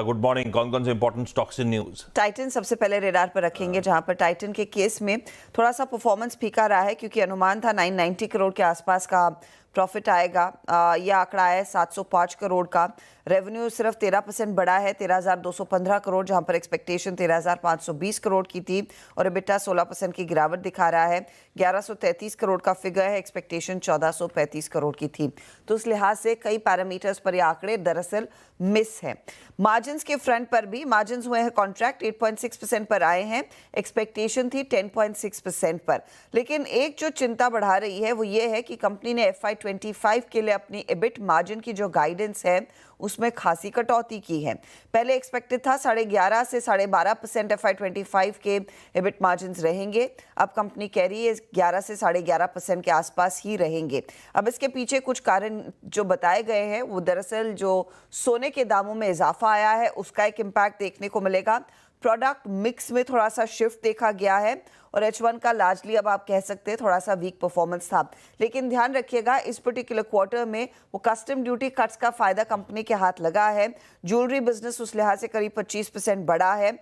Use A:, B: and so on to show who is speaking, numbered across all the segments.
A: Good morning. कौन कौन से important stocks in news?
B: Titan सबसे पहले रेडार पर रखेंगे, जहां पर टाइटन के केस में थोड़ा सा परफॉर्मेंस फीका रहा है, क्योंकि अनुमान था 990 करोड़ के आसपास का प्रॉफिट आएगा। यह आंकड़ा है 705 करोड़ का। रेवेन्यू सिर्फ 13% बढ़ा है, 13,215 करोड़, जहां पर एक्सपेक्टेशन 13,520 करोड़ की थी। और EBITDA 16% की गिरावट दिखा रहा है, 1133 करोड़ का फिगर है, एक्सपेक्टेशन 1435 करोड़ की थी। तो उस लिहाज से कई पैरामीटर्स पर ये आंकड़े दरअसल मिस है। मार्जिन्स के फ्रंट पर भी मार्जिन्स हुए हैं कॉन्ट्रैक्ट, 8.6% पर आए हैं, एक्सपेक्टेशन थी 10.6% पर। लेकिन एक जो चिंता बढ़ा रही है वो ये है कि कंपनी ने FY25 के लिए अपनी EBIT मार्जिन की जो गाइडेंस है उसमें खासी कटौती की है। पहले एक्सपेक्टेड था 11.5 से 12.5% FY25 के EBIT मार्जिन्स रहेंगे। अब कंपनी कह रही है 11 से 11.5% के आसपास ही रहेंगे। अब इसके पीछे कुछ कारण जो बताए गए हैं वो दरअसल जो सोने के दामों में इजाफा आया है उसका एक इम्पैक्ट देखने को मिलेगा। प्रोडक्ट मिक्स में थोड़ा सा शिफ्ट देखा गया है और H1 का लार्जली अब आप कह सकते हैं थोड़ा सा वीक परफॉर्मेंस था। लेकिन ध्यान रखिएगा इस पर्टिकुलर क्वार्टर में वो कस्टम ड्यूटी कट्स का फायदा कंपनी के हाथ लगा है। ज्वेलरी बिजनेस उस लिहाज से करीब 25% बढ़ा है।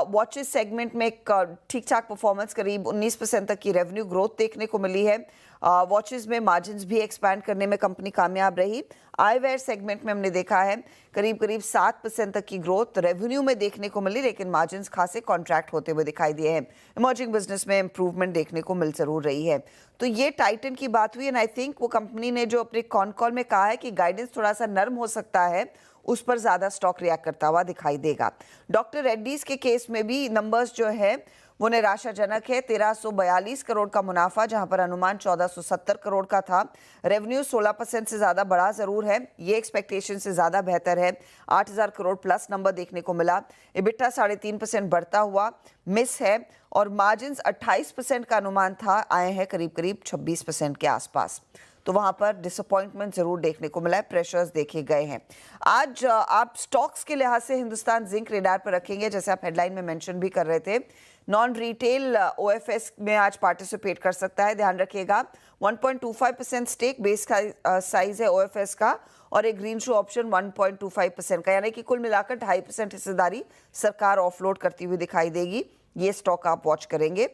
B: वॉचेस सेगमेंट में एक ठीक ठाक परफॉर्मेंस, करीब 19% तक की रेवेन्यू ग्रोथ देखने को मिली है। वॉचेस में मार्जिन्स भी एक्सपैंड करने में कंपनी कामयाब रही। आईवेयर सेगमेंट में हमने देखा है करीब 7% तक की ग्रोथ रेवेन्यू में देखने को मिली, लेकिन मार्जिन्स खासे कॉन्ट्रैक्ट होते हुए दिखाई दिए हैं। इमर्जिंग बिजनेस में इंप्रूवमेंट देखने को मिल जरूर रही है। तो ये टाइटन की बात हुई एंड आई थिंक वो कंपनी ने जो अपने कॉन कॉल में कहा है कि गाइडेंस थोड़ा सा नर्म हो सकता है, उस पर ज्यादा स्टॉक रिएक्ट करता हुआ दिखाई देगा। डॉक्टर रेड्डीज के केस में भी नंबर्स जो है वो निराशाजनक है। 1342 करोड़ का मुनाफा, जहां पर अनुमान 1470 करोड़ का था। रेवेन्यू 16% से ज्यादा बढ़ा जरूर है, ये एक्सपेक्टेशन से ज्यादा बेहतर है। 8000 करोड़ प्लस नंबर देखने को मिला। EBITDA 3.5% बढ़ता हुआ मिस है और मार्जिन्स 28% का अनुमान था, आए हैं करीब 26% के आसपास। तो वहां पर डिसअपॉइंटमेंट जरूर देखने को मिला है, प्रेशर्स देखे गए हैं। आज आप स्टॉक्स के लिहाज से हिंदुस्तान जिंक रेडार पर रखेंगे, जैसे आप हेडलाइन में मेंशन भी कर रहे थे। नॉन रिटेल OFS में आज पार्टिसिपेट कर सकता है, ध्यान रखिएगा। 1.25% स्टेक बेस का साइज है OFS का, और एक ग्रीन शू ऑप्शन 1.25% का, यानी कि कुल मिलाकर 2.5% हिस्सेदारी सरकार ऑफलोड करती हुई दिखाई देगी। ये स्टॉक आप वॉच करेंगे।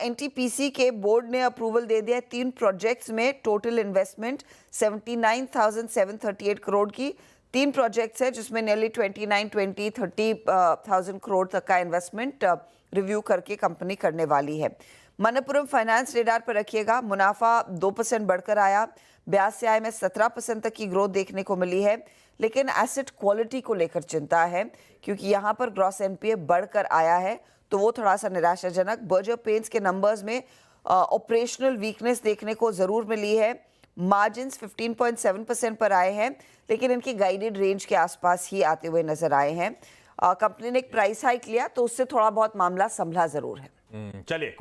B: NTPC के बोर्ड ने अप्रूवल दे दिया है 3 प्रोजेक्ट्स में, टोटल इन्वेस्टमेंट 79,738 करोड़ की। 3 प्रोजेक्ट्स है जिसमें नियरली 30,000 करोड़ तक का इन्वेस्टमेंट रिव्यू करके कंपनी करने वाली है। मनप्पुरम फाइनेंस रेडार पर रखिएगा। मुनाफा 2% बढ़कर आया, ब्याज से आय में 17% तक की ग्रोथ देखने को मिली है, लेकिन एसेट क्वालिटी को लेकर चिंता है, क्योंकि यहाँ पर ग्रॉस NPA बढ़कर आया है, तो वो थोड़ा सा निराशाजनक। बर्जर पेंट्स के नंबर्स में ऑपरेशनल वीकनेस देखने को जरूर मिली है। मार्जिन्स 15.7% पर आए हैं, लेकिन इनकी गाइडेड रेंज के आसपास ही आते हुए नजर आए हैं। कंपनी ने एक प्राइस हाइक लिया तो उससे थोड़ा बहुत मामला संभला जरूर है।
A: चलिए